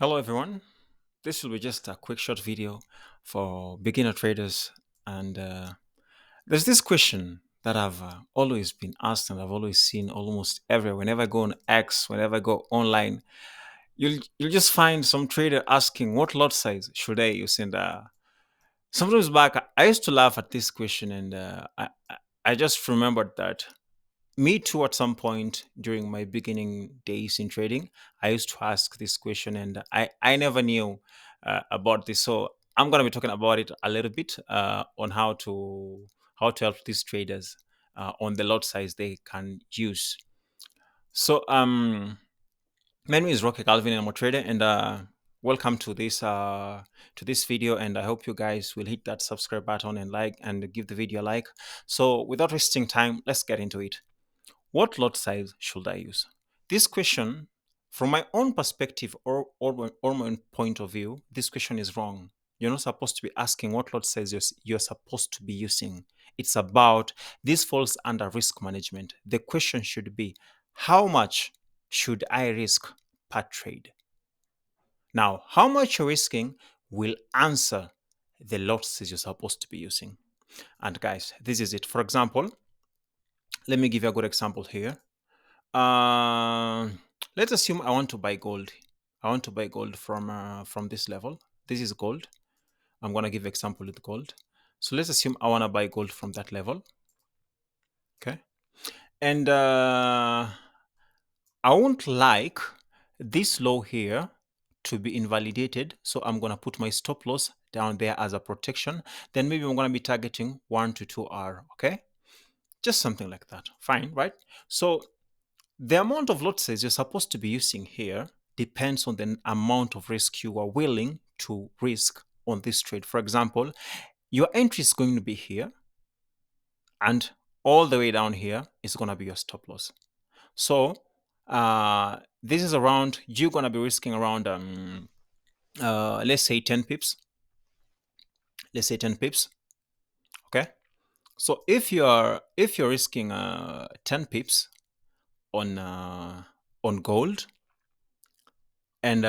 Hello everyone. This will be just a quick short video for beginner traders. And there's this question that I've always been asked and I've always seen almost everywhere. Whenever I go on X, whenever I go online, you'll just find some trader asking, what lot size should I use? And sometimes back, I used to laugh at this question, and I just remembered that me too, at some point during my beginning days in trading, I used to ask this question, and I never knew about this. So I'm going to be talking about it a little bit on how to help these traders on the lot size they can use. So my name is Rocky Calvin, and I'm a trader, and welcome to this video. And I hope you guys will hit that subscribe button and like and give the video a like. So without wasting time, let's get into it. What lot size should I use? This question, from my own perspective or my own point of view, this question is wrong. You're not supposed to be asking what lot size you're supposed to be using. It's about, this falls under risk management. The question should be, how much should I risk per trade? Now, how much you're risking will answer the lot size you're supposed to be using. And guys, this is it. For example, let me give you a good example here. Uh, let's assume I want to buy gold. I want to buy gold from this level. This is gold. I'm gonna give example with gold. So let's assume I wanna buy gold from that level. Okay, and I won't like this low here to be invalidated. So I'm gonna put my stop loss down there as a protection. Then maybe I'm gonna be targeting 1 to 2 hour. Okay, just something like that. Fine, right? So the amount of lot size you're supposed to be using here depends on the amount of risk you are willing to risk on this trade. For example, your entry is going to be here, and all the way down here is going to be your stop loss. So this is around, you're going to be risking around, let's say 10 pips. Let's say 10 pips. Okay. So if you're risking 10 pips on gold, and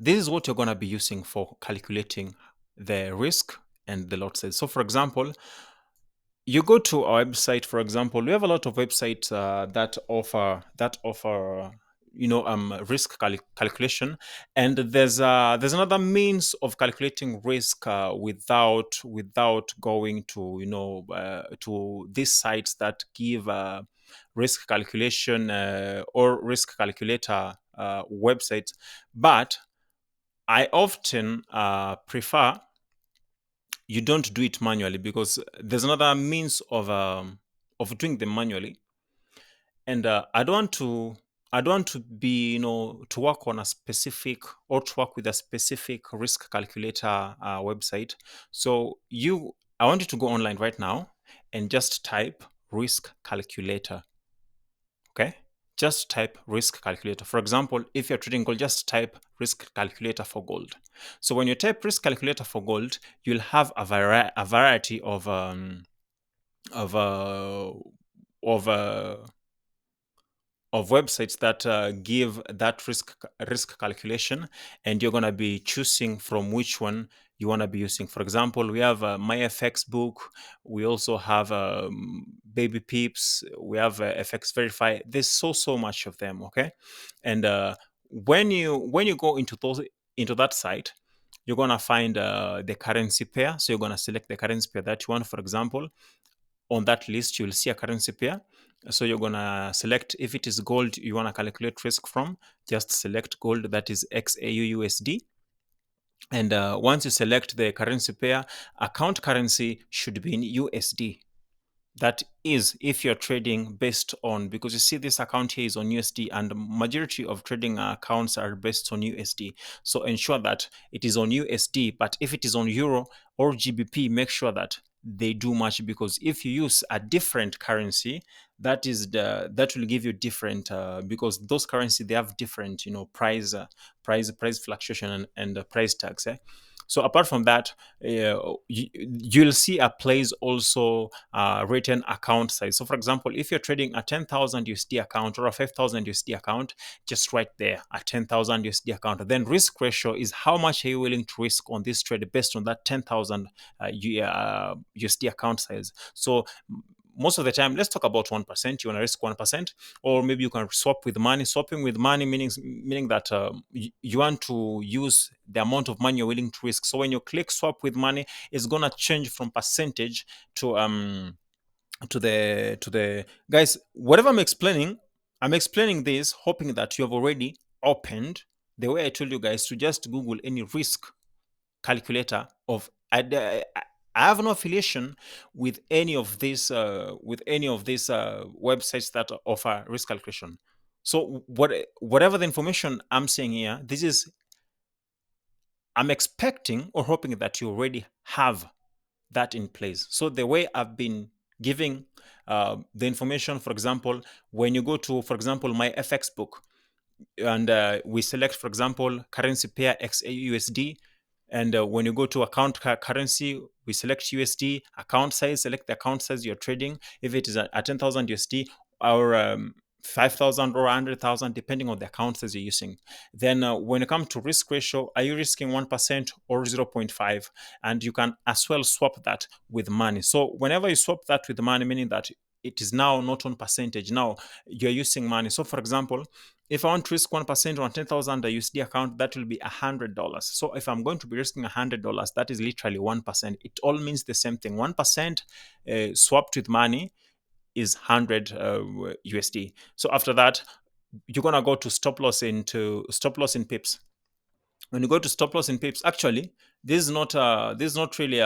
this is what you're going to be using for calculating the risk and the lot size. So for example, you go to our website. For example, we have a lot of websites that offer risk calculation, and there's another means of calculating risk without going to to these sites that give risk calculation or risk calculator websites. But I often prefer you don't do it manually, because there's another means of doing them manually, and I don't want to be to work on a specific, or to work with a specific risk calculator website. So I want you to go online right now and just type risk calculator. Okay, just type risk calculator. For example, if you're trading gold, just type risk calculator for gold. So when you type risk calculator for gold, you'll have a variety of uh, of uh, of websites that give that risk calculation, and you're going to be choosing from which one you want to be using. For example, we have my FX book. We also have baby peeps. We have FX verify. There's so much of them. Okay, and when you go into that site, you're going to find the currency pair. So you're going to select the currency pair that you want. For example, on that list, you'll see a currency pair. So you're going to select, if it is gold you want to calculate risk from, just select gold, that is XAUUSD. And once you select the currency pair, account currency should be in USD. That is, if you're trading based on, because you see this account here is on USD, and the majority of trading accounts are based on USD. So ensure that it is on USD. But if it is on Euro or GBP, make sure that they do match, because if you use a different currency, that will give you different, because those currency, they have different price fluctuation and price tags. So apart from that, you'll see a place also written account size. So for example, if you're trading a 10,000 USD account or a 5,000 USD account, just write there a 10,000 USD account. Then risk ratio is how much are you willing to risk on this trade based on that 10,000 USD account size. So most of the time, let's talk about 1%. You want to risk 1%, or maybe you can swap with money. Swapping with money meaning that you want to use the amount of money you're willing to risk. So when you click swap with money, it's gonna change from percentage to the guys. Whatever I'm explaining this, hoping that you have already opened the way I told you guys to just Google any risk calculator of I have no affiliation with any of these websites that offer risk calculation. So whatever the information I'm saying here, this is I'm expecting or hoping that you already have that in place. So the way I've been giving the information, for example, when you go to, for example, my FX book, and we select, for example, currency pair XAUSD. And when you go to account currency, we select USD, account size, select the account size you're trading. If it is at 10,000 USD or 5,000 or 100,000, depending on the account size you're using. Then when it comes to risk ratio, are you risking 1% or 0.5? And you can as well swap that with money. So whenever you swap that with money, meaning that it is now not on percentage, now you're using money. So for example, if I want to risk 1% on 10,000 USD account, that will be $100. So if I'm going to be risking $100, that is literally 1%. It all means the same thing. 1% swapped with money is 100 USD. So after that, you're gonna go to stop loss in pips. When you go to stop loss in pips, actually, this is not really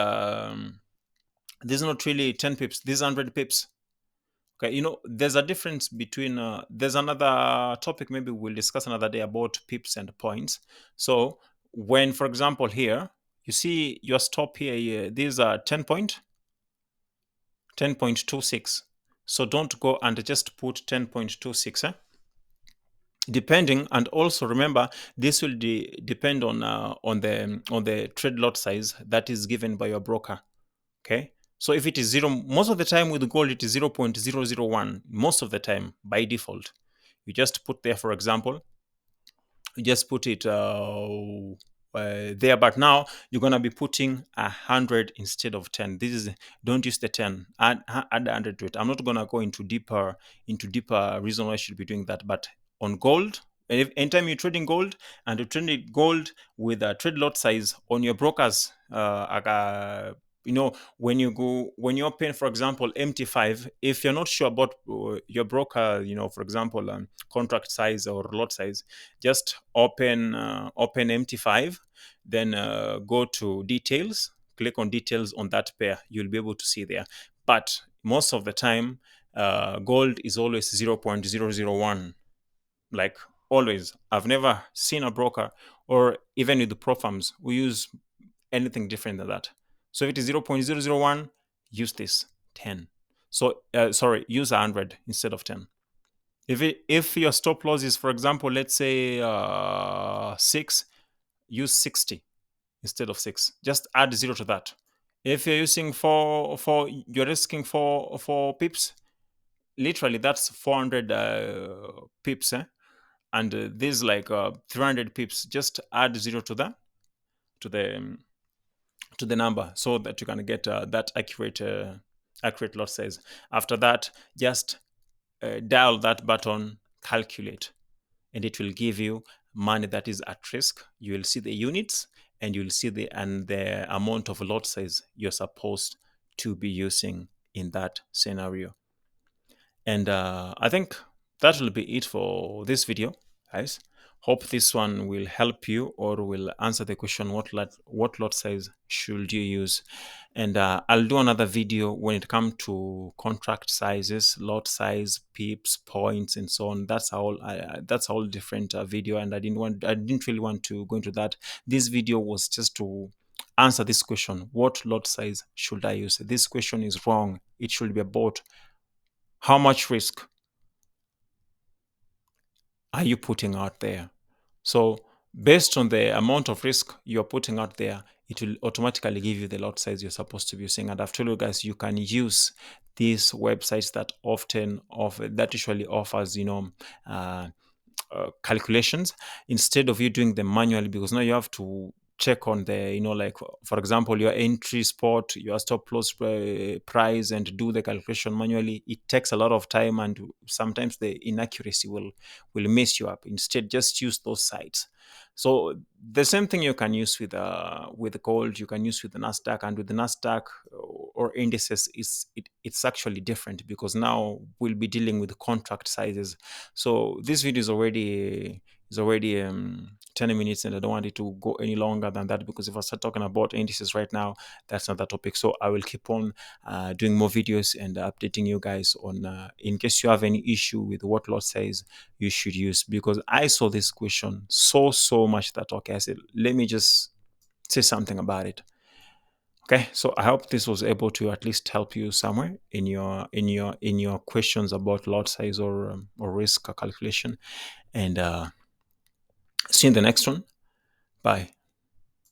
10 pips. This is 100 pips. Okay, there's a difference between. There's another topic maybe we'll discuss another day about pips and points. So when, for example, here you see your stop here, these are 10.26. So don't go and just put 10.26. Depending, and also remember, this will depend on the trade lot size that is given by your broker. Okay. So if it is zero, most of the time with gold, it is 0.001. Most of the time by default. You just put there, for example, you just put it there. But now you're going to be putting 100 instead of 10. Don't use the 10. Add 100 to it. I'm not going to go into deeper reason why I should be doing that. But on gold, anytime you're trading gold and you're trading gold with a trade lot size on your brokers, when you open, for example, MT5, if you're not sure about your broker, for example, contract size or lot size, just open MT5, then go to details, click on details on that pair. You'll be able to see there. But most of the time, gold is always 0.001. Like always. I've never seen a broker or even with the pro firms who use anything different than that. So if it is 0.001, use this 10. So use 100 instead of 10. If your stop loss is, for example, let's say 6, use 60 instead of 6. Just add 0 to that. If you're using you're risking four pips, literally that's 400 pips, and this like 300 pips. Just add 0 to that, to the number, so that you can get that accurate lot size. After that, just dial that button, calculate, and it will give you money that is at risk. You will see the units, and you'll see the amount of lot size you're supposed to be using in that scenario. And I think that will be it for this video, guys. Hope this one will help you or will answer the question, what lot size should you use? And I'll do another video when it comes to contract sizes, lot size, pips, points, and so on. That's a whole different video, and I didn't really want to go into that. This video was just to answer this question: what lot size should I use? This question is wrong. It should be about how much risk are you putting out there? So based on the amount of risk you're putting out there, it will automatically give you the lot size you're supposed to be using. And I've told you guys, you can use these websites that often offer, that usually offers, uh, calculations, instead of you doing them manually, because now you have to check on the, like, for example, your entry spot, your stop loss price, and do the calculation manually. It takes a lot of time, and sometimes the inaccuracy will mess you up. Instead, just use those sites. So the same thing you can use with gold, you can use with the Nasdaq. And with the Nasdaq or indices, it's actually different, because now we'll be dealing with contract sizes. So this video is already 10 minutes, and I don't want it to go any longer than that, because if I start talking about indices right now, that's not the topic. So I will keep on doing more videos and updating you guys on, in case you have any issue with what lot size you should use, because I saw this question so much that, okay, I said, let me just say something about it. Okay, so I hope this was able to at least help you somewhere in your questions about lot size or risk calculation. And see you in the next one. Bye.